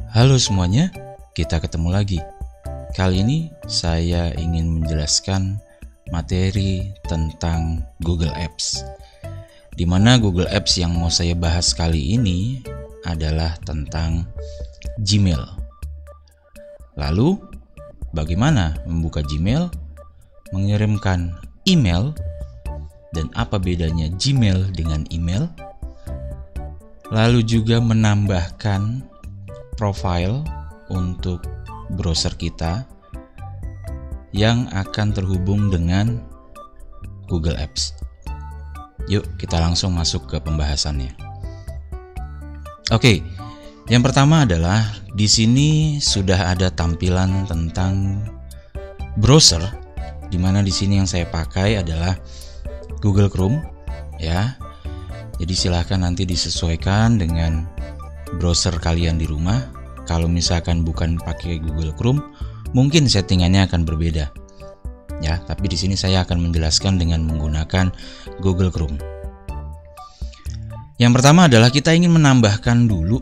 Halo semuanya, kita ketemu lagi. Kali ini saya ingin menjelaskan materi tentang Google Apps. Di mana Google Apps yang mau saya bahas kali ini adalah tentang Gmail. Lalu, bagaimana membuka Gmail, mengirimkan email, dan apa bedanya Gmail dengan email? Lalu juga menambahkan profile untuk browser kita yang akan terhubung dengan Google Apps. Yuk kita langsung masuk ke pembahasannya. Oke, yang pertama adalah di sini sudah ada tampilan tentang browser, di mana di sini yang saya pakai adalah Google Chrome, ya. Jadi silahkan nanti disesuaikan dengan browser kalian di rumah. Kalau misalkan bukan pakai Google Chrome, mungkin settingannya akan berbeda. Ya, tapi di sini saya akan menjelaskan dengan menggunakan Google Chrome. Yang pertama adalah kita ingin menambahkan dulu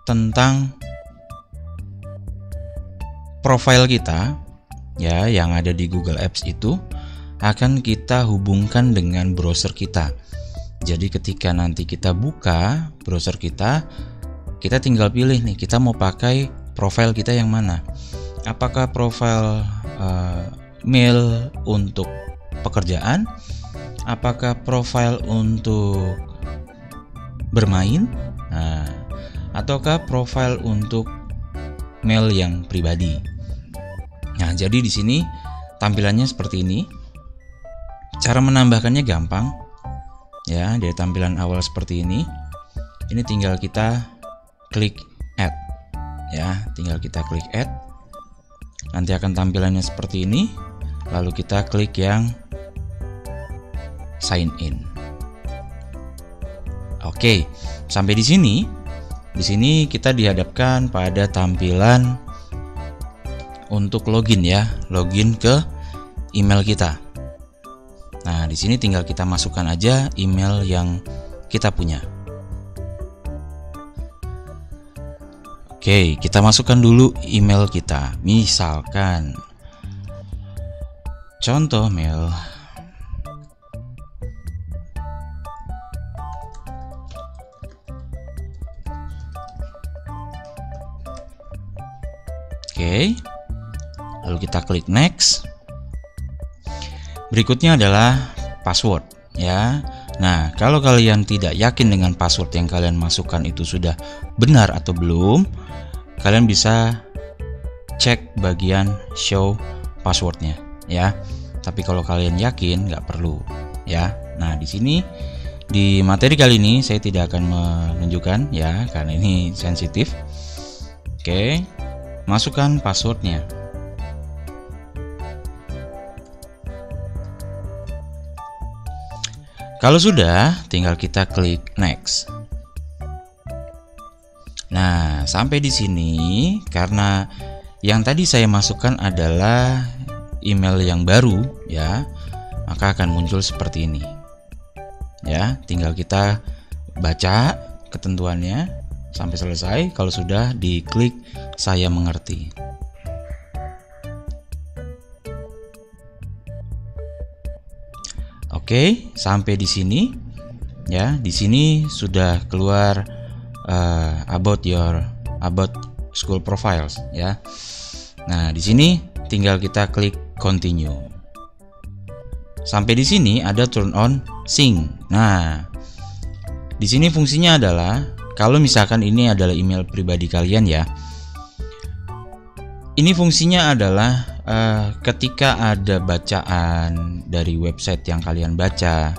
tentang profile kita, ya, yang ada di Google Apps itu akan kita hubungkan dengan browser kita. Jadi ketika nanti kita buka browser kita tinggal pilih nih, kita mau pakai profile kita yang mana. Apakah profile mail untuk pekerjaan? Apakah profile untuk bermain? Ataukah profile untuk mail yang pribadi? Nah, jadi di sini tampilannya seperti ini. Cara menambahkannya gampang. Ya, dari tampilan awal seperti ini. Ini tinggal kita klik add. Ya, tinggal kita klik add. Nanti akan tampilannya seperti ini. Lalu kita klik yang sign in. Oke, sampai di sini. Di sini kita dihadapkan pada tampilan untuk login, ya, login ke email kita. Nah, di sini tinggal kita masukkan aja email yang kita punya. Oke, kita masukkan dulu email kita. Misalkan contoh mail. Oke. Lalu kita klik next. Berikutnya adalah password, ya. Nah, kalau kalian tidak yakin dengan password yang kalian masukkan itu sudah benar atau belum, kalian bisa cek bagian show passwordnya, ya. Tapi kalau kalian yakin, nggak perlu, ya. Nah, di sini di materi kali ini saya tidak akan menunjukkan, ya, karena ini sensitif. Oke, masukkan passwordnya. Kalau sudah, tinggal kita klik next. Nah, sampai di sini karena yang tadi saya masukkan adalah email yang baru, ya, maka akan muncul seperti ini. Ya, tinggal kita baca ketentuannya sampai selesai. Kalau sudah, diklik saya mengerti. Oke, sampai di sini, ya. Di sini sudah keluar about school profiles, ya. Nah, di sini tinggal kita klik continue. Sampai di sini ada turn on sync. Nah, di sini fungsinya adalah kalau misalkan ini adalah email pribadi kalian, ya. Ini fungsinya adalah ketika ada bacaan dari website yang kalian baca,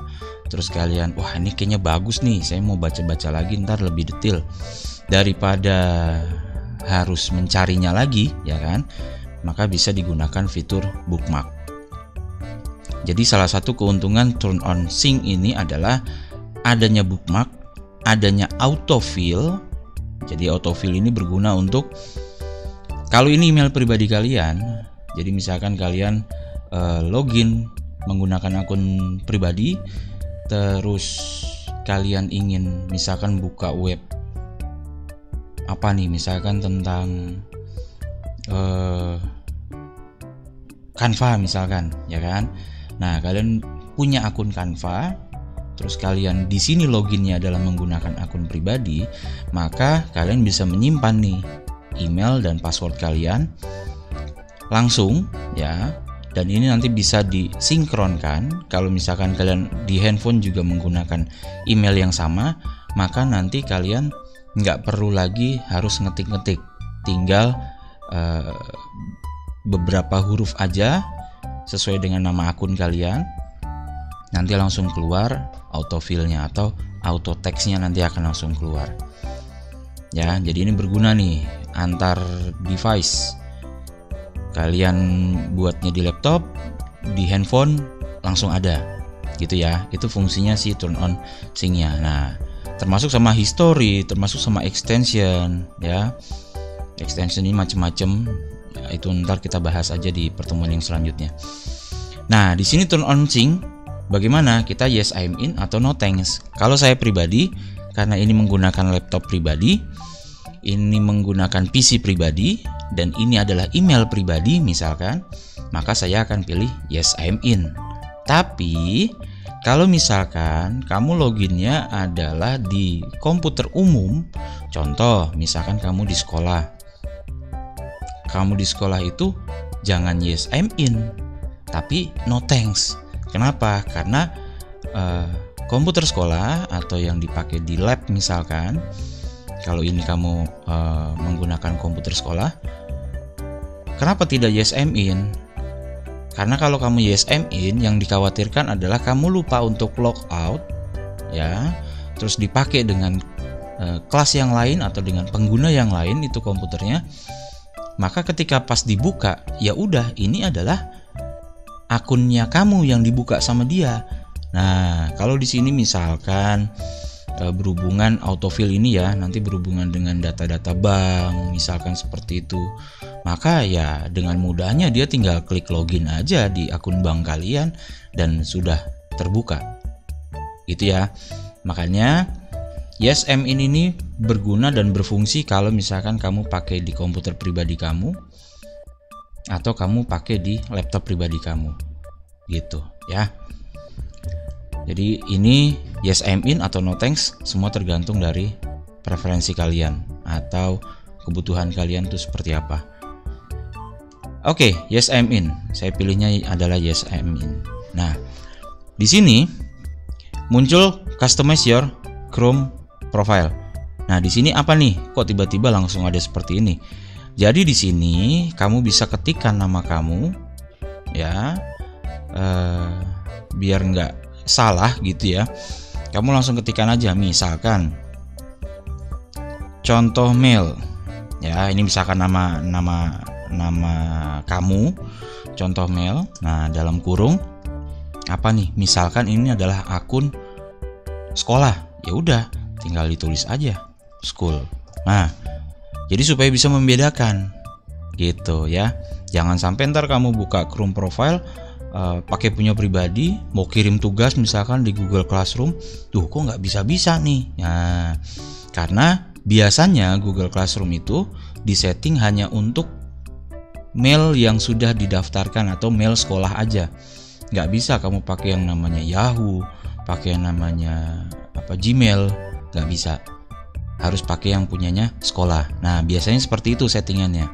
terus kalian, wah ini kayaknya bagus nih, saya mau baca-baca lagi ntar lebih detail, daripada harus mencarinya lagi, ya kan, maka bisa digunakan fitur bookmark. Jadi salah satu keuntungan turn on sync ini adalah adanya bookmark, adanya autofill. Jadi autofill ini berguna untuk kalau ini email pribadi kalian, jadi misalkan kalian login menggunakan akun pribadi, terus kalian ingin misalkan buka web apa nih, misalkan tentang Canva misalkan, ya kan. Nah, kalian punya akun Canva, terus kalian di sini loginnya adalah menggunakan akun pribadi, maka kalian bisa menyimpan nih email dan password kalian langsung ya. Dan ini nanti bisa disinkronkan. Kalau misalkan kalian di handphone juga menggunakan email yang sama, maka nanti kalian nggak perlu lagi harus ngetik-ngetik, tinggal beberapa huruf aja sesuai dengan nama akun kalian, nanti langsung keluar autofill-nya atau auto text-nya nanti akan langsung keluar ya. Jadi ini berguna nih antar device. Kalian buatnya di laptop, di handphone langsung ada gitu ya. Itu fungsinya si turn on sync-nya. Nah, termasuk sama history, termasuk sama extension ya. Extension ini macam-macam ya, itu ntar kita bahas aja di pertemuan yang selanjutnya. Nah, di sini turn on sync bagaimana? Kita yes I'm in atau no thanks. Kalau saya pribadi, karena ini menggunakan laptop pribadi, ini menggunakan PC pribadi, dan ini adalah email pribadi misalkan, maka saya akan pilih yes I'm in. Tapi kalau misalkan kamu loginnya adalah di komputer umum, contoh misalkan kamu di sekolah, itu jangan yes I'm in, tapi no thanks. Kenapa? Karena komputer sekolah atau yang dipakai di lab misalkan, kalau ini kamu menggunakan komputer sekolah, kenapa tidak yes I'm in? Karena kalau kamu yes I'm in, yang dikhawatirkan adalah kamu lupa untuk log out ya, terus dipakai dengan kelas yang lain atau dengan pengguna yang lain itu komputernya. Maka ketika pas dibuka, ya udah ini adalah akunnya kamu yang dibuka sama dia. Nah, kalau di sini misalkan berhubungan autofill ini ya, nanti berhubungan dengan data-data bank misalkan seperti itu, maka ya dengan mudahnya dia tinggal klik login aja di akun bank kalian dan sudah terbuka gitu ya. Makanya yes I'm in ini berguna dan berfungsi kalau misalkan kamu pakai di komputer pribadi kamu atau kamu pakai di laptop pribadi kamu gitu ya. Jadi ini yes I'm in atau no thanks semua tergantung dari preferensi kalian atau kebutuhan kalian tuh seperti apa. Oke, yes I'm in. Saya pilihnya adalah yes I'm in. Nah, di sini muncul customize your Chrome profile. Nah, di sini apa nih? Kok tiba-tiba langsung ada seperti ini? Jadi di sini kamu bisa ketikkan nama kamu ya, biar nggak salah gitu ya. Kamu langsung ketikkan aja, misalkan contoh mail ya, ini misalkan nama kamu, contoh mail. Nah, dalam kurung apa nih? Misalkan ini adalah akun sekolah, ya udah tinggal ditulis aja school. Nah, jadi supaya bisa membedakan gitu ya. Jangan sampai ntar kamu buka Chrome profile pakai punya pribadi, mau kirim tugas misalkan di Google Classroom, tuh kok nggak bisa nih. Nah, karena biasanya Google Classroom itu disetting hanya untuk mail yang sudah didaftarkan atau mail sekolah aja. Nggak bisa kamu pakai yang namanya Yahoo, pakai yang namanya Gmail, nggak bisa. Harus pakai yang punyanya sekolah. Nah, biasanya seperti itu settingannya.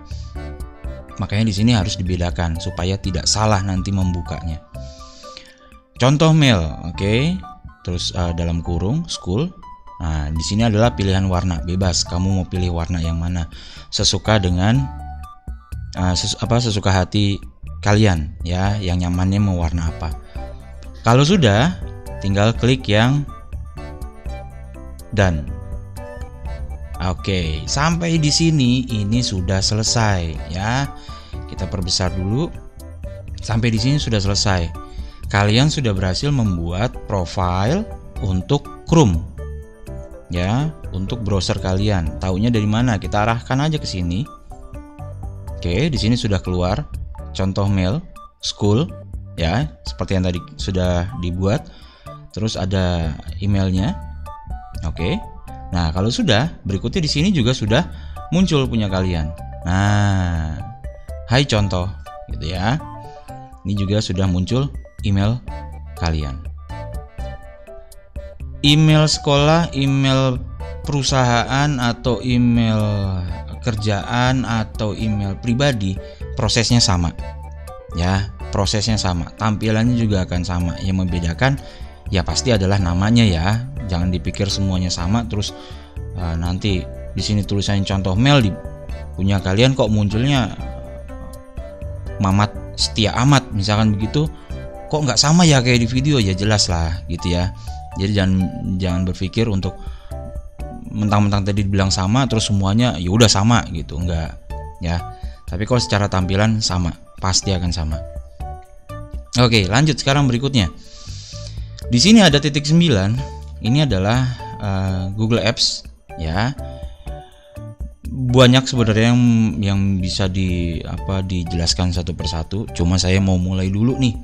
Makanya di sini harus dibedakan supaya tidak salah nanti membukanya. Contoh mail, oke. Terus dalam kurung school. Nah, di sini adalah pilihan warna bebas. Kamu mau pilih warna yang mana? Sesuka dengan sesuka hati kalian ya, yang nyamannya mau warna apa. Kalau sudah, tinggal klik yang done. Oke, sampai di sini ini sudah selesai ya. Kita perbesar dulu. Sampai di sini sudah selesai. Kalian sudah berhasil membuat profile untuk Chrome. Ya, untuk browser kalian. Taunya dari mana? Kita arahkan aja ke sini. Oke, di sini sudah keluar contoh mail school ya, seperti yang tadi sudah dibuat. Terus ada emailnya. Oke. Nah, kalau sudah, berikutnya di sini juga sudah muncul punya kalian. Nah, hai contoh gitu ya. Ini juga sudah muncul email kalian. Email sekolah, email perusahaan, atau email kerjaan, atau email pribadi, prosesnya sama. Ya, prosesnya sama. Tampilannya juga akan sama. Yang membedakan ya pasti adalah namanya ya. Jangan dipikir semuanya sama terus nanti di sini tulisannya contoh mail di punya kalian kok munculnya Mamat Setia Amat misalkan begitu, kok nggak sama ya kayak di video. Ya jelas lah gitu ya. Jadi jangan berpikir untuk mentang-mentang tadi dibilang sama terus semuanya ya udah sama gitu, enggak ya. Tapi kalau secara tampilan sama, pasti akan sama. Oke, lanjut sekarang berikutnya. Di sini ada titik 9. Ini adalah Google Apps ya. Banyak sebenarnya yang bisa dijelaskan satu persatu. Cuma saya mau mulai dulu nih.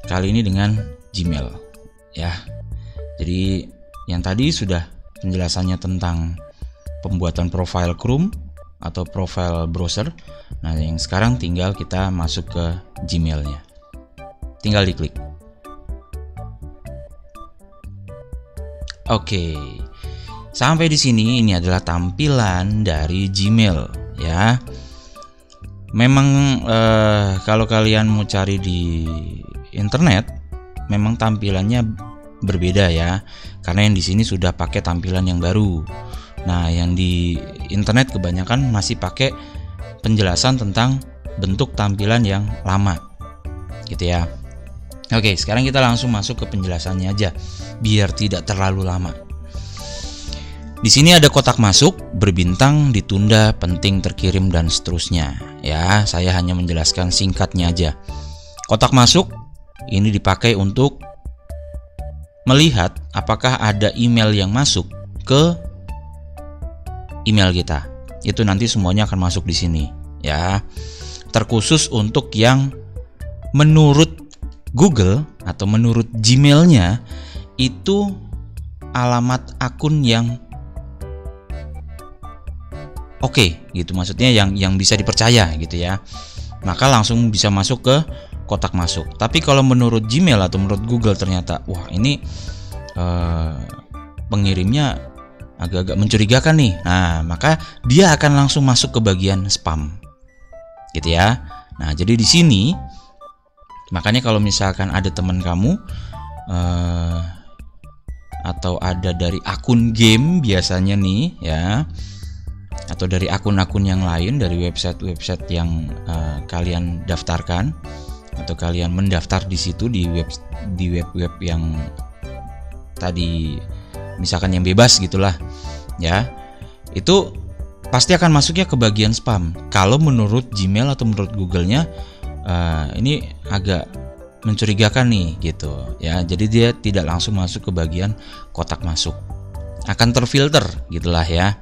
Kali ini dengan Gmail ya. Jadi yang tadi sudah penjelasannya tentang pembuatan profile Chrome atau profile browser. Nah, yang sekarang tinggal kita masuk ke Gmail-nya. Tinggal diklik. Oke. Sampai di sini ini adalah tampilan dari Gmail ya. Memang kalau kalian mau cari di internet memang tampilannya berbeda ya. Karena yang di sini sudah pakai tampilan yang baru. Nah, yang di internet kebanyakan masih pakai penjelasan tentang bentuk tampilan yang lama. Gitu ya. Oke, sekarang kita langsung masuk ke penjelasannya aja biar tidak terlalu lama. Di sini ada kotak masuk, berbintang, ditunda, penting, terkirim, dan seterusnya. Ya, saya hanya menjelaskan singkatnya aja. Kotak masuk ini dipakai untuk melihat apakah ada email yang masuk ke email kita. Itu nanti semuanya akan masuk di sini, ya. Terkhusus untuk yang menurut Google atau menurut Gmail-nya itu alamat akun yang oke, gitu, maksudnya yang bisa dipercaya gitu ya. Maka langsung bisa masuk ke kotak masuk. Tapi kalau menurut Gmail atau menurut Google ternyata wah ini pengirimnya agak-agak mencurigakan nih. Nah, maka dia akan langsung masuk ke bagian spam. Gitu ya. Nah, jadi di sini makanya kalau misalkan ada teman kamu atau ada dari akun game biasanya nih ya, atau dari akun-akun yang lain, dari website-website yang kalian daftarkan atau kalian mendaftar di situ di web-web yang tadi misalkan yang bebas gitulah ya, itu pasti akan masuknya ke bagian spam. Kalau menurut Gmail atau menurut Google-nya ini agak mencurigakan nih gitu ya, jadi dia tidak langsung masuk ke bagian kotak masuk, akan terfilter gitulah ya.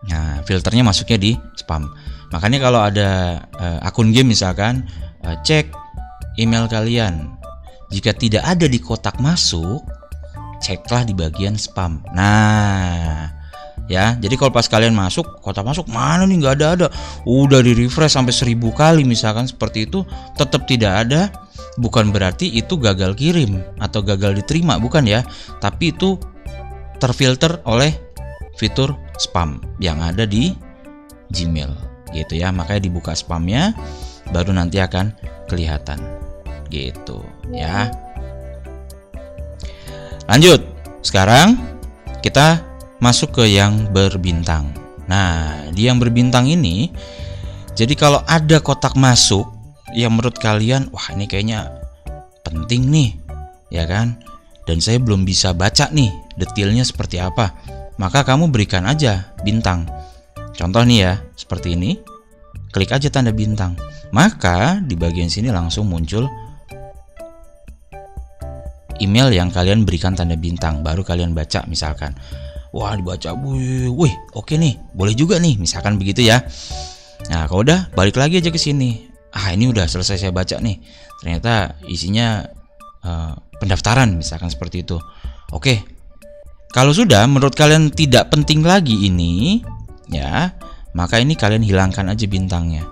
Nah, filternya masuknya di spam. Makanya kalau ada akun game misalkan, cek email kalian. Jika tidak ada di kotak masuk, ceklah di bagian spam. Nah, ya. Jadi kalau pas kalian masuk, kotak masuk mana nih, nggak ada. Udah di refresh sampai 1000 kali misalkan seperti itu, tetap tidak ada. Bukan berarti itu gagal kirim atau gagal diterima, bukan ya. Tapi itu terfilter oleh fitur spam yang ada di Gmail gitu ya. Makanya dibuka spamnya baru nanti akan kelihatan gitu ya. Lanjut, sekarang kita masuk ke yang berbintang. Nah, di yang berbintang ini, jadi kalau ada kotak masuk yang menurut kalian wah ini kayaknya penting nih ya kan, dan saya belum bisa baca nih detailnya seperti apa, maka kamu berikan aja bintang. Contoh nih ya, seperti ini. Klik aja tanda bintang. Maka di bagian sini langsung muncul email yang kalian berikan tanda bintang. Baru kalian baca misalkan. Wah, dibaca. Wih, oke nih. Boleh juga nih, misalkan begitu ya. Nah, kalau udah balik lagi aja ke sini. Ini udah selesai saya baca nih. Ternyata isinya pendaftaran misalkan seperti itu. Oke. Kalau sudah menurut kalian tidak penting lagi ini, ya, maka ini kalian hilangkan aja bintangnya.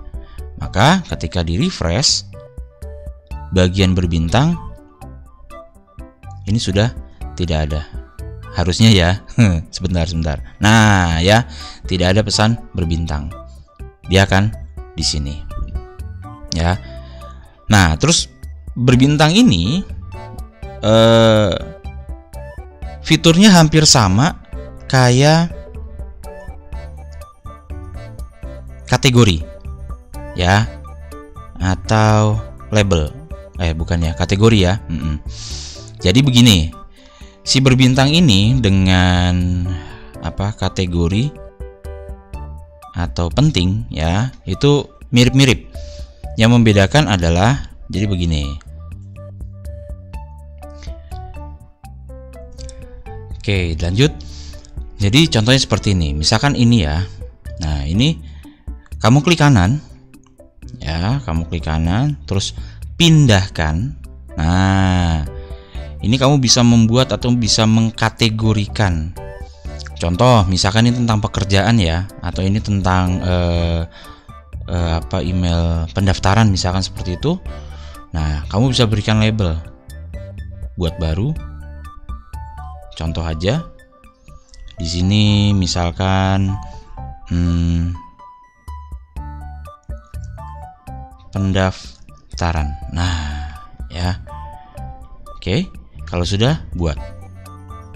Maka ketika di refresh, bagian berbintang ini sudah tidak ada. Harusnya ya. Sebentar. Nah, ya, tidak ada pesan berbintang. Dia akan di sini. Ya. Nah, terus berbintang ini fiturnya hampir sama kayak kategori, ya, atau label. Bukan ya, kategori ya. Jadi begini, si berbintang ini dengan kategori atau penting, ya, itu mirip-mirip. Yang membedakan adalah jadi begini. Oke, lanjut. Jadi contohnya seperti ini. Misalkan ini ya. Nah, ini kamu klik kanan. Ya, kamu klik kanan, terus pindahkan. Nah, ini kamu bisa membuat atau bisa mengkategorikan. Contoh, misalkan ini tentang pekerjaan ya, atau ini tentang email pendaftaran misalkan seperti itu. Nah, kamu bisa berikan label. Buat baru. Contoh aja. Di sini misalkan pendaftaran. Nah, ya. Oke, kalau sudah buat.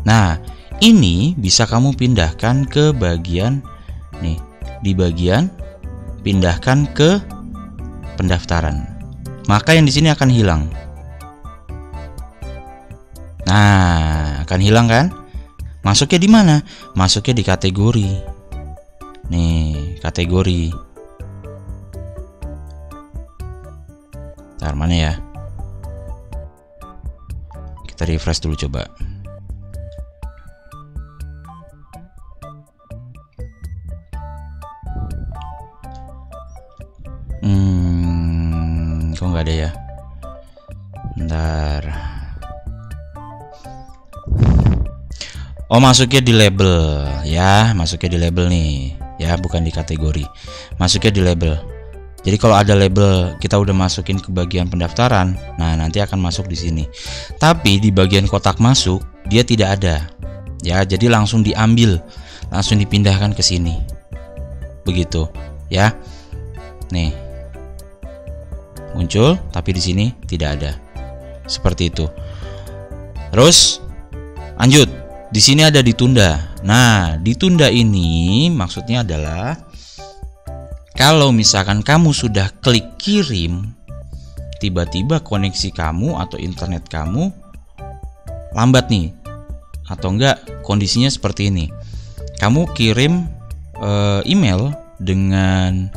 Nah, ini bisa kamu pindahkan ke bagian nih, di bagian pindahkan ke pendaftaran. Maka yang di sini akan hilang. Nah, akan hilang kan? Masuknya di mana? Masuknya di kategori. Nih, kategori. Ntar mana ya? Kita refresh dulu coba. Kok nggak ada ya? Bentar. Oh, masuknya di label ya, masuknya di label nih ya, bukan di kategori. Masuknya di label. Jadi kalau ada label kita udah masukin ke bagian pendaftaran, nah nanti akan masuk di sini. Tapi di bagian kotak masuk dia tidak ada. Ya, jadi langsung diambil, langsung dipindahkan ke sini. Begitu, ya. Nih. Muncul tapi di sini tidak ada. Seperti itu. Terus lanjut. Di sini ada ditunda. Nah, ditunda ini maksudnya adalah kalau misalkan kamu sudah klik kirim, tiba-tiba koneksi kamu atau internet kamu lambat nih, atau enggak kondisinya seperti ini. Kamu kirim email dengan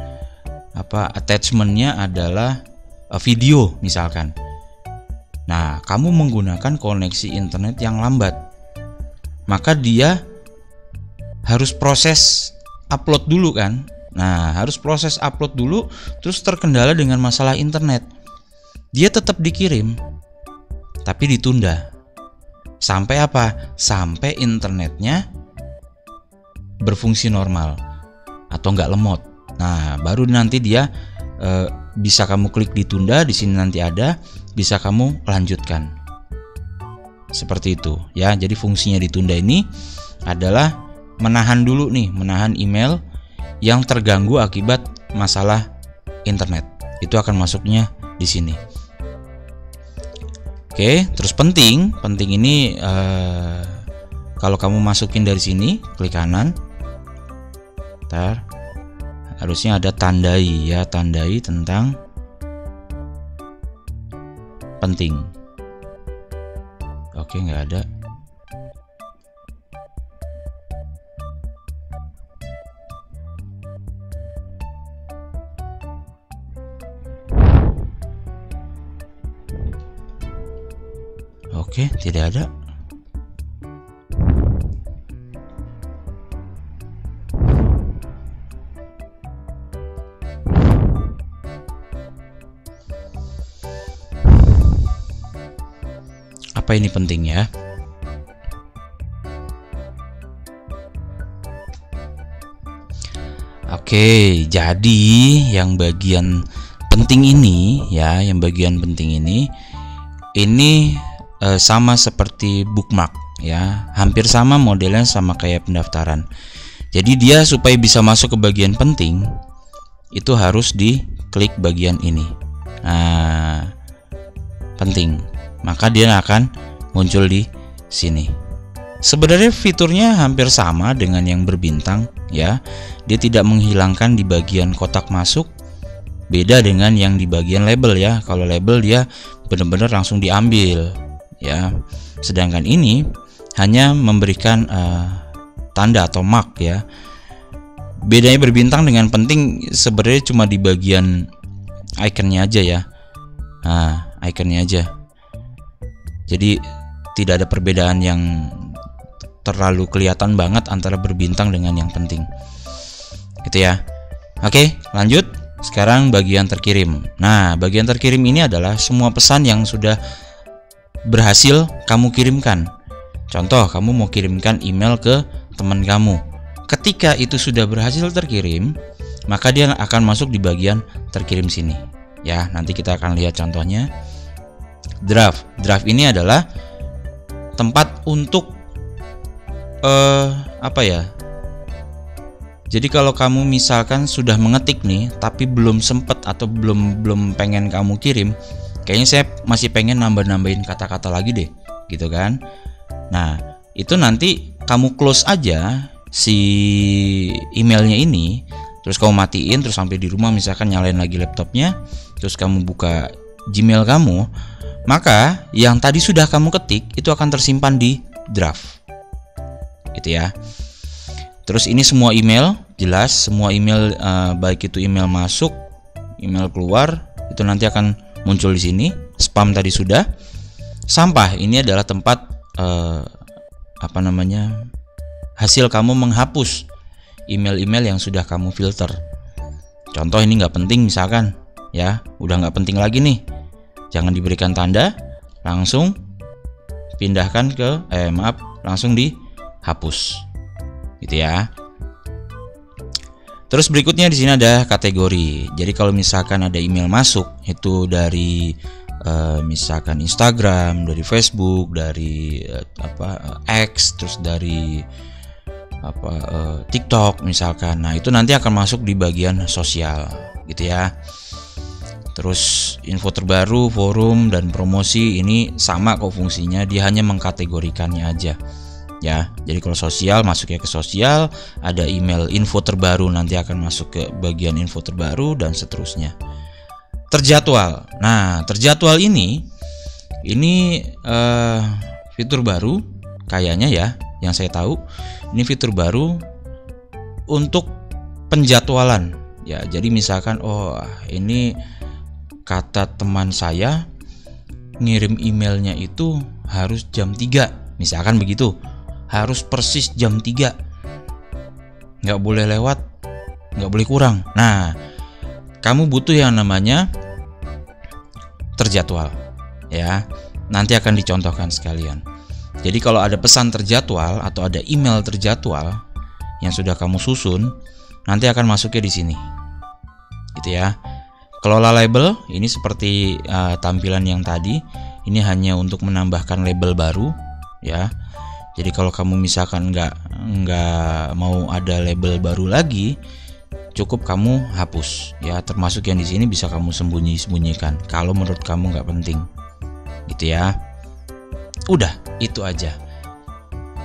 attachmentnya adalah video misalkan. Nah, kamu menggunakan koneksi internet yang lambat. Maka dia harus proses upload dulu kan. Nah, harus proses upload dulu, terus terkendala dengan masalah internet. Dia tetap dikirim, tapi ditunda. Sampai apa? Sampai internetnya berfungsi normal atau nggak lemot. Nah, baru nanti dia bisa kamu klik ditunda, di sini nanti ada, bisa kamu lanjutkan. Seperti itu ya. Jadi fungsinya ditunda ini adalah menahan dulu nih, menahan email yang terganggu akibat masalah internet. Itu akan masuknya di sini. Oke, terus penting ini kalau kamu masukin dari sini, klik kanan. Ntar harusnya ada tandai ya, tandai tentang penting. Oke, nggak ada. Oke, tidak ada. Apa ini pentingnya? Oke, jadi yang bagian penting ini ya, ini sama seperti bookmark ya, hampir sama modelnya, sama kayak pendaftaran. Jadi dia supaya bisa masuk ke bagian penting itu harus diklik bagian ini. Nah, penting, maka dia akan muncul di sini. Sebenarnya fiturnya hampir sama dengan yang berbintang ya. Dia tidak menghilangkan di bagian kotak masuk. Beda dengan yang di bagian label ya. Kalau label dia benar-benar langsung diambil ya. Sedangkan ini hanya memberikan tanda atau mark ya. Bedanya berbintang dengan penting sebenarnya cuma di bagian ikonnya aja ya. Nah, ikonnya aja. Jadi tidak ada perbedaan yang terlalu kelihatan banget antara berbintang dengan yang penting, gitu ya. Oke, lanjut. Sekarang bagian terkirim. Nah, bagian terkirim ini adalah semua pesan yang sudah berhasil kamu kirimkan. Contoh, kamu mau kirimkan email ke teman kamu. Ketika itu sudah berhasil terkirim, maka dia akan masuk di bagian terkirim sini. Ya, nanti kita akan lihat contohnya. Draft. Draft ini adalah tempat untuk jadi kalau kamu misalkan sudah mengetik nih tapi belum sempet atau belum pengen kamu kirim, kayaknya saya masih pengen nambahin kata-kata lagi deh, gitu kan. Nah, itu nanti kamu close aja si emailnya ini, terus kamu matiin, terus sampai di rumah misalkan nyalain lagi laptopnya, terus kamu buka Gmail kamu, maka yang tadi sudah kamu ketik itu akan tersimpan di draft, gitu ya. Terus ini semua email, jelas semua email, baik itu email masuk, email keluar, itu nanti akan muncul di sini. Spam tadi sudah. Sampah ini adalah tempat hasil kamu menghapus email-email yang sudah kamu filter. Contoh ini nggak penting misalkan, ya udah nggak penting lagi nih, jangan diberikan tanda, langsung pindahkan ke langsung dihapus, gitu ya. Terus berikutnya di sini ada kategori. Jadi kalau misalkan ada email masuk itu dari misalkan Instagram, dari Facebook, dari X, terus dari TikTok misalkan. Nah, itu nanti akan masuk di bagian sosial, gitu ya. Terus info terbaru, forum, dan promosi ini sama kok fungsinya, dia hanya mengkategorikannya aja. Ya, jadi kalau sosial masuknya ke sosial, ada email info terbaru nanti akan masuk ke bagian info terbaru dan seterusnya. Terjadwal. Nah, terjadwal ini fitur baru kayaknya ya, yang saya tahu ini fitur baru untuk penjadwalan. Ya, jadi misalkan ini kata teman saya ngirim emailnya itu harus jam 3, misalkan begitu. Harus persis jam 3, nggak boleh lewat, nggak boleh kurang. Nah, kamu butuh yang namanya terjadwal ya, nanti akan dicontohkan sekalian. Jadi kalau ada pesan terjadwal atau ada email terjadwal yang sudah kamu susun, nanti akan masuknya di sini, gitu ya. Kelola label ini seperti tampilan yang tadi, ini hanya untuk menambahkan label baru ya. Jadi kalau kamu misalkan nggak mau ada label baru lagi, cukup kamu hapus ya. Termasuk yang di sini bisa kamu sembunyikan kalau menurut kamu nggak penting, gitu ya. Udah, itu aja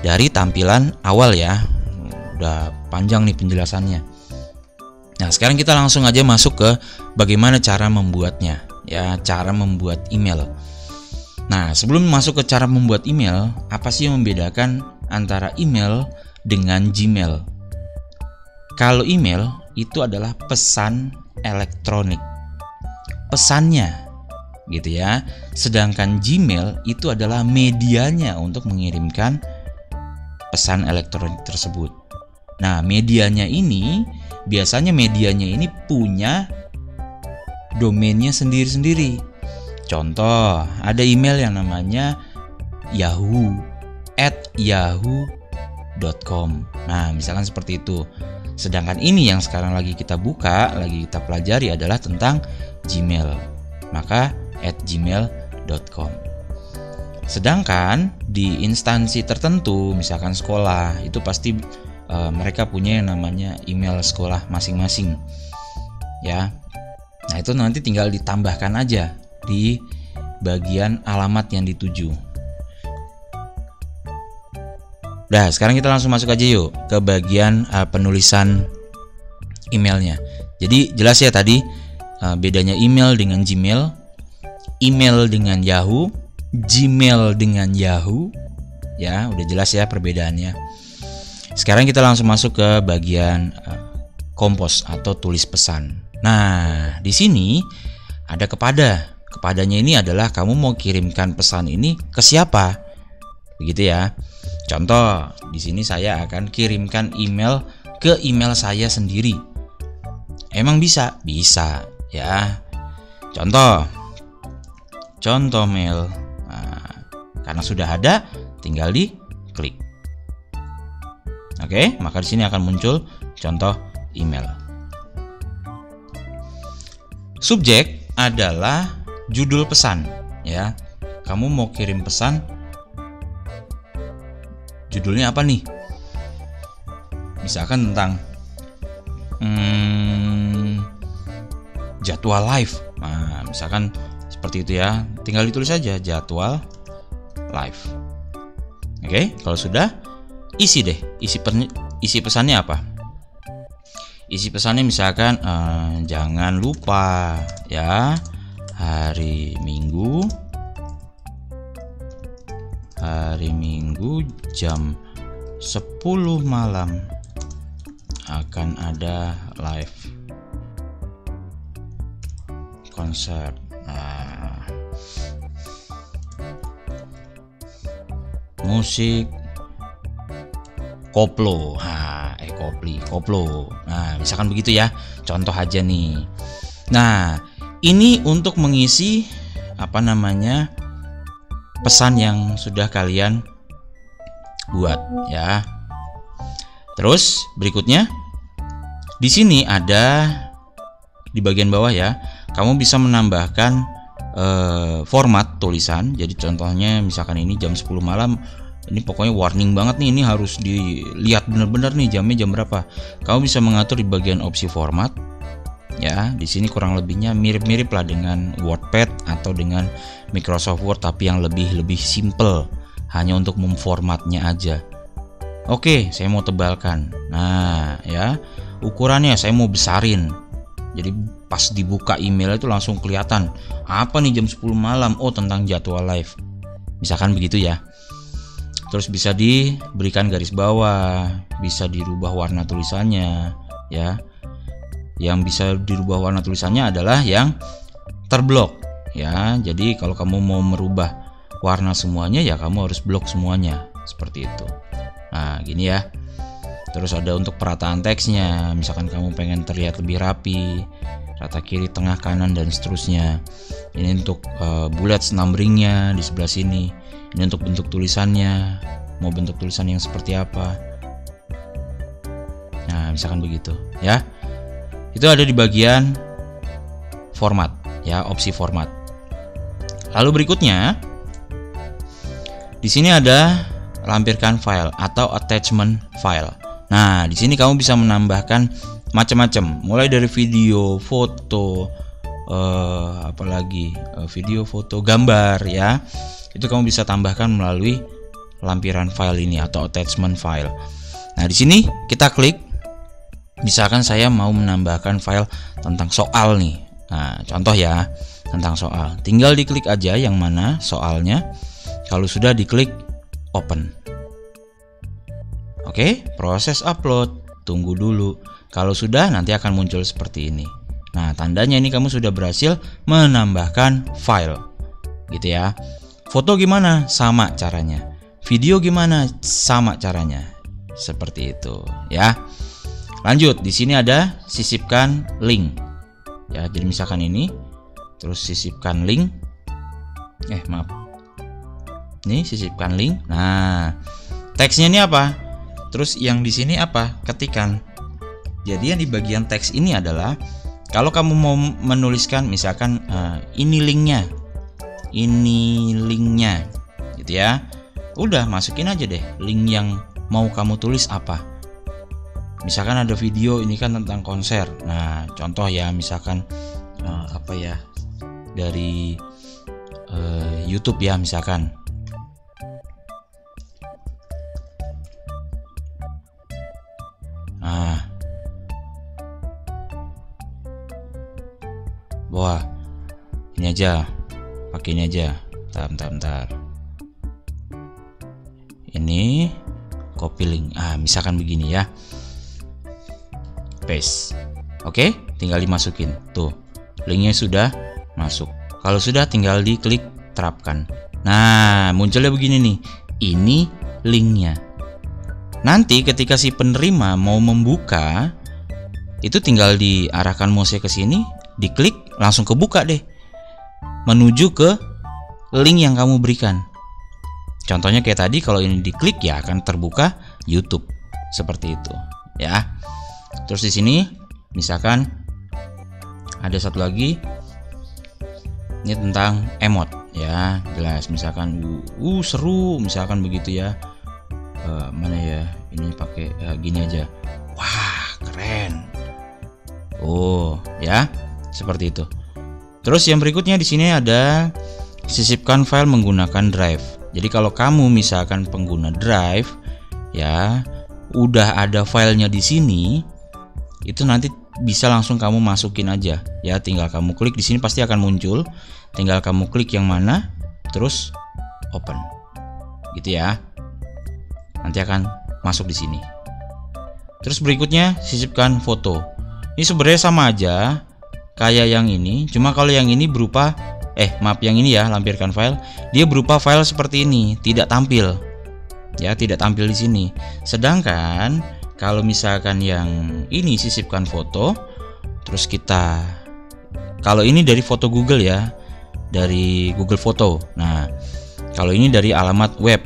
dari tampilan awal ya. Udah panjang nih penjelasannya. Nah, sekarang kita langsung aja masuk ke bagaimana cara membuatnya ya, cara membuat email. Nah, sebelum masuk ke cara membuat email, apa sih yang membedakan antara email dengan Gmail? Kalau email itu adalah pesan elektronik, pesannya, gitu ya. Sedangkan Gmail itu adalah medianya untuk mengirimkan pesan elektronik tersebut. Nah, medianya ini biasanya punya domainnya sendiri-sendiri. Contoh, ada email yang namanya yahoo@yahoo.com. Nah, misalkan seperti itu. Sedangkan ini yang sekarang lagi kita buka, lagi kita pelajari adalah tentang Gmail. Maka @gmail.com. Sedangkan di instansi tertentu, misalkan sekolah, itu pasti mereka punya yang namanya email sekolah masing-masing. Ya. Nah, itu nanti tinggal ditambahkan aja di bagian alamat yang dituju. Nah, sekarang kita langsung masuk aja yuk ke bagian penulisan emailnya. Jadi jelas ya tadi bedanya email dengan Gmail, email dengan Yahoo, Gmail dengan Yahoo. Ya, udah jelas ya perbedaannya. Sekarang kita langsung masuk ke bagian kompos atau tulis pesan. Nah, di sini ada kepada. Kepadanya ini adalah kamu mau kirimkan pesan ini ke siapa? Begitu ya. Contoh, di sini saya akan kirimkan email ke email saya sendiri. Emang bisa? Bisa, ya. Contoh mail. Nah, karena sudah ada, tinggal diklik. Oke, maka di sini akan muncul contoh email. Subjek adalah judul pesan, ya. Kamu mau kirim pesan, judulnya apa nih? Misalkan tentang jadwal live. Nah, misalkan seperti itu ya. Tinggal ditulis saja jadwal live. Oke, kalau sudah, isi deh. Isi pesannya apa? Isi pesannya misalkan jangan lupa ya, hari Minggu jam 10 malam akan ada live konser. Musik koplo. Koplo. Nah, misalkan begitu ya. Contoh aja nih. Nah, ini untuk mengisi pesan yang sudah kalian buat ya. Terus berikutnya di sini ada di bagian bawah ya. Kamu bisa menambahkan format tulisan. Jadi contohnya misalkan ini jam 10 malam. Ini pokoknya warning banget nih, ini harus dilihat benar-benar nih jamnya jam berapa. Kamu bisa mengatur di bagian opsi format. Ya, di sini kurang lebihnya mirip-mirip lah dengan WordPad atau dengan Microsoft Word, tapi yang lebih simple, hanya untuk memformatnya aja. Oke, saya mau tebalkan. Nah, ya, ukurannya saya mau besarin. Jadi pas dibuka email itu langsung kelihatan apa nih jam 10 malam. Oh, tentang jadwal live. Misalkan begitu ya. Terus bisa diberikan garis bawah, bisa dirubah warna tulisannya, ya. Yang bisa dirubah warna tulisannya adalah yang terblok, ya. Jadi kalau kamu mau merubah warna semuanya, ya kamu harus blok semuanya, seperti itu. Nah, gini ya. Terus ada untuk perataan teksnya, misalkan kamu pengen terlihat lebih rapi, rata kiri, tengah, kanan, dan seterusnya. Ini untuk bullets numbering-nya di sebelah sini. Ini untuk bentuk tulisannya, mau bentuk tulisan yang seperti apa. Nah, misalkan begitu, ya. Itu ada di bagian format, ya, opsi format. Lalu berikutnya, di sini ada lampirkan file atau attachment file. Nah, di sini kamu bisa menambahkan macam-macam, mulai dari video, foto, video, foto, gambar, ya. Itu kamu bisa tambahkan melalui lampiran file ini atau attachment file. Nah, di sini kita klik. Misalkan saya mau menambahkan file tentang soal nih. Nah, contoh ya, tentang soal. Tinggal diklik aja yang mana soalnya. Kalau sudah diklik open. Oke, proses upload. Tunggu dulu. Kalau sudah nanti akan muncul seperti ini. Nah, tandanya ini kamu sudah berhasil menambahkan file. Gitu ya. Foto gimana? Sama caranya. Video gimana? Sama caranya. Seperti itu, ya. Lanjut, di sini ada sisipkan link. Ya, jadi misalkan ini, terus sisipkan link. Ini sisipkan link. Nah, teksnya ini apa? Terus yang di sini apa? Ketikan. Jadi yang di bagian teks ini adalah kalau kamu mau menuliskan misalkan ini linknya gitu ya, udah masukin aja deh link yang mau kamu tulis apa. Misalkan ada video ini kan tentang konser, nah contoh ya misalkan apa ya dari YouTube ya misalkan. Nah, wah, ini aja, pakai ini aja. Bentar. Ini copy link. Misalkan begini ya. Paste. Oke, tinggal dimasukin. Tuh, linknya sudah masuk. Kalau sudah, tinggal diklik terapkan. Nah, munculnya begini nih. Ini linknya. Nanti ketika si penerima mau membuka, itu tinggal diarahkan mouse ke sini, diklik, langsung kebuka deh, menuju ke link yang kamu berikan. Contohnya kayak tadi, kalau ini diklik ya akan terbuka YouTube seperti itu, ya. Terus di sini, misalkan ada satu lagi, ini tentang emot, ya, jelas. Misalkan, seru, misalkan begitu ya. Mana ya, ini pakai gini aja. Wah, keren. Ya, seperti itu. Terus yang berikutnya di sini ada sisipkan file menggunakan Drive. Jadi kalau kamu misalkan pengguna Drive, ya, udah ada filenya di sini, itu nanti bisa langsung kamu masukin aja. Ya, tinggal kamu klik di sini pasti akan muncul. Tinggal kamu klik yang mana, terus open. Gitu ya. Nanti akan masuk di sini. Terus berikutnya sisipkan foto. Ini sebenarnya sama aja kayak yang ini, cuma kalau yang ini berupa yang ini ya, lampirkan file, dia berupa file seperti ini, tidak tampil. Ya, tidak tampil di sini. Sedangkan kalau misalkan yang ini sisipkan foto, terus kalau ini dari foto Google ya, dari Google Foto. Nah, kalau ini dari alamat web.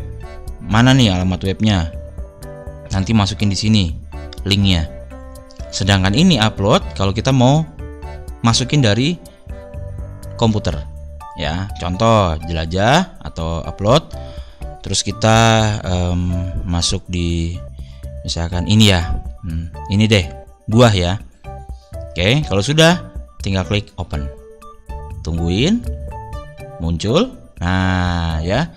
Mana nih alamat webnya? Nanti masukin di sini linknya. Sedangkan ini upload kalau kita mau masukin dari komputer. Ya, contoh jelajah atau upload. Terus kita masuk di misalkan ini ya. Ini deh, buah ya. Oke, kalau sudah tinggal klik open. Tungguin muncul. Nah, ya.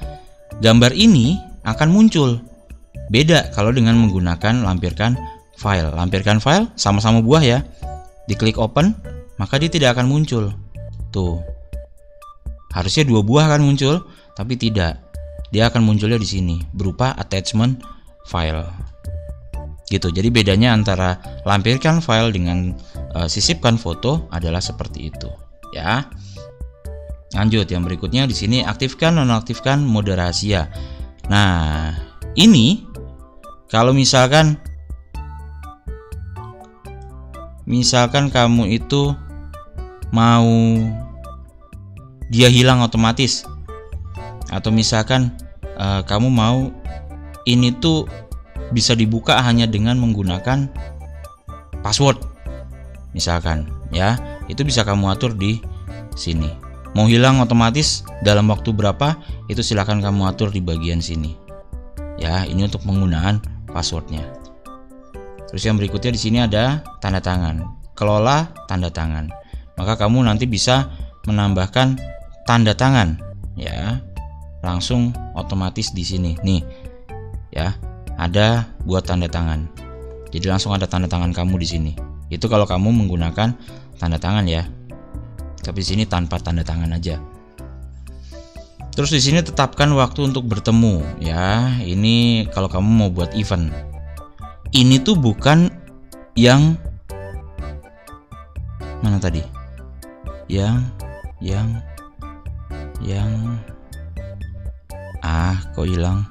Gambar ini akan muncul. Beda kalau dengan menggunakan lampirkan file. Lampirkan file sama-sama buah ya. Diklik open, maka dia tidak akan muncul. Tuh. Harusnya 2 buah akan muncul, tapi tidak. Dia akan munculnya di sini berupa attachment file. Gitu. Jadi bedanya antara lampirkan file dengan sisipkan foto adalah seperti itu, ya. Lanjut yang berikutnya di sini aktifkan nonaktifkan mode rahasia. Nah, ini kalau misalkan kamu itu mau dia hilang otomatis, atau misalkan kamu mau ini tuh bisa dibuka hanya dengan menggunakan password, misalkan ya, itu bisa kamu atur di sini. Mau hilang otomatis dalam waktu berapa, itu silahkan kamu atur di bagian sini. Ya, ini untuk penggunaan passwordnya. Terus yang berikutnya di sini ada tanda tangan. Kelola tanda tangan. Maka kamu nanti bisa menambahkan tanda tangan, ya. Langsung otomatis di sini. Nih. Ya, ada buat tanda tangan. Jadi langsung ada tanda tangan kamu di sini. Itu kalau kamu menggunakan tanda tangan ya. Tapi di sini tanpa tanda tangan aja. Terus di sini tetapkan waktu untuk bertemu, ya. Ini kalau kamu mau buat event. Ini tuh bukan yang mana tadi? Yang kok hilang?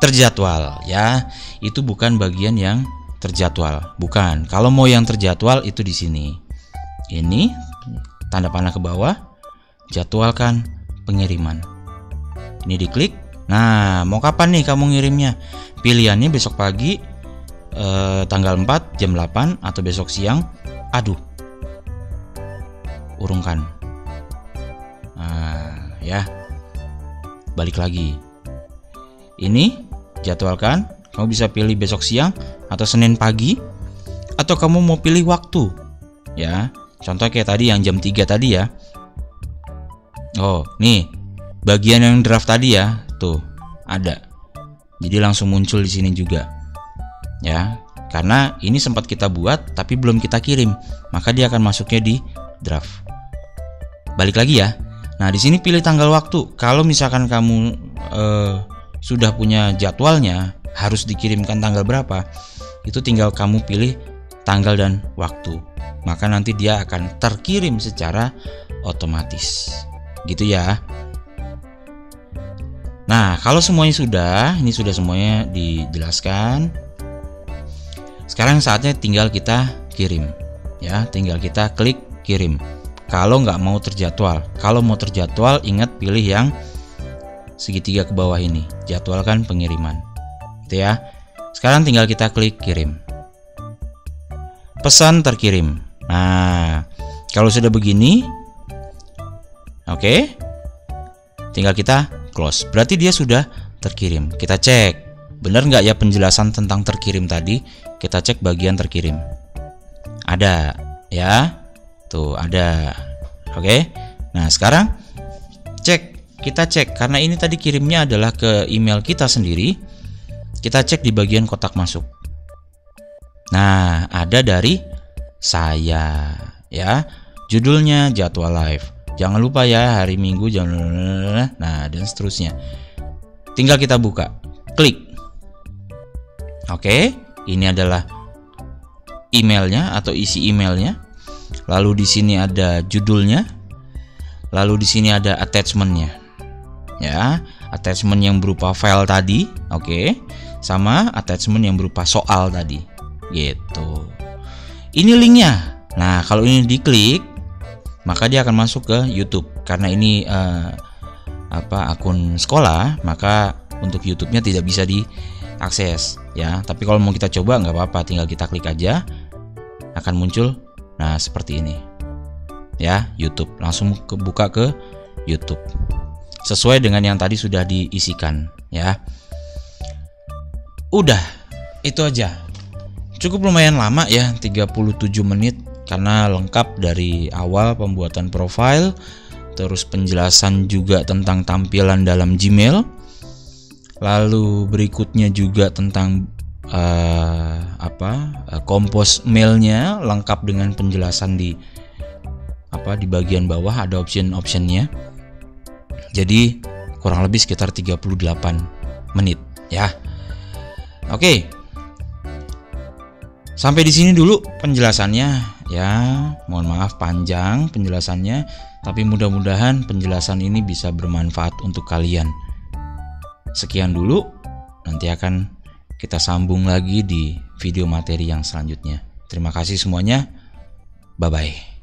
Terjadwal, ya. Itu bukan bagian yang terjadwal, bukan. Kalau mau yang terjadwal itu di sini. Ini tanda panah ke bawah, jadwalkan pengiriman. Ini diklik, Nah, mau kapan nih kamu ngirimnya? Pilihannya besok pagi tanggal 4 jam 8 atau besok siang. Aduh, urungkan. Nah, ya. Balik lagi. Ini jadwalkan. Kamu bisa pilih besok siang atau Senin pagi, atau kamu mau pilih waktu. Ya, contoh kayak tadi yang jam 3 tadi ya. Oh, nih bagian yang draft tadi ya, tuh ada. Jadi langsung muncul di sini juga. Ya, karena ini sempat kita buat tapi belum kita kirim, maka dia akan masuknya di draft. Balik lagi ya. Nah, di sini pilih tanggal waktu. Kalau misalkan kamu sudah punya jadwalnya, harus dikirimkan tanggal berapa, itu tinggal kamu pilih tanggal dan waktu. Maka nanti dia akan terkirim secara otomatis. Gitu ya. Nah, kalau semuanya sudah, ini sudah semuanya dijelaskan. Sekarang saatnya tinggal kita kirim. Ya, tinggal kita klik kirim. Kalau nggak mau terjadwal, kalau mau terjadwal, ingat pilih yang segitiga ke bawah ini, jadwalkan pengiriman. Gitu ya. Sekarang tinggal kita klik kirim. Pesan terkirim. Nah, kalau sudah begini, oke, tinggal kita close. Berarti dia sudah terkirim. Kita cek, benar nggak ya penjelasan tentang terkirim tadi? Kita cek bagian terkirim. Ada, ya. Tuh, ada. Oke. Nah, sekarang kita cek karena ini tadi kirimnya adalah ke email kita sendiri. Kita cek di bagian kotak masuk. Nah, ada dari saya, ya. Judulnya jadwal live. Jangan lupa ya, hari Minggu jam. Nah, dan seterusnya. Tinggal kita buka, klik. Oke, ini adalah emailnya atau isi emailnya. Lalu di sini ada judulnya. Lalu di sini ada attachmentnya. Ya, attachment yang berupa file tadi, oke, sama attachment yang berupa soal tadi, gitu. Ini linknya. Nah, kalau ini diklik, maka dia akan masuk ke YouTube. Karena ini akun sekolah, maka untuk YouTube-nya tidak bisa diakses, ya. Tapi kalau mau kita coba nggak apa-apa, tinggal kita klik aja, akan muncul. Nah, seperti ini, ya, YouTube. Langsung buka ke YouTube. Sesuai dengan yang tadi sudah diisikan, ya. Udah, itu aja. Cukup lumayan lama ya, 37 menit, karena lengkap dari awal pembuatan profil, terus penjelasan juga tentang tampilan dalam Gmail. Lalu berikutnya juga tentang kompos mailnya, lengkap dengan penjelasan di bagian bawah ada option-optionnya. Jadi kurang lebih sekitar 38 menit ya. Oke. Sampai di sini dulu penjelasannya ya. Mohon maaf panjang penjelasannya, tapi mudah-mudahan penjelasan ini bisa bermanfaat untuk kalian. Sekian dulu. Nanti akan kita sambung lagi di video materi yang selanjutnya. Terima kasih semuanya. Bye bye.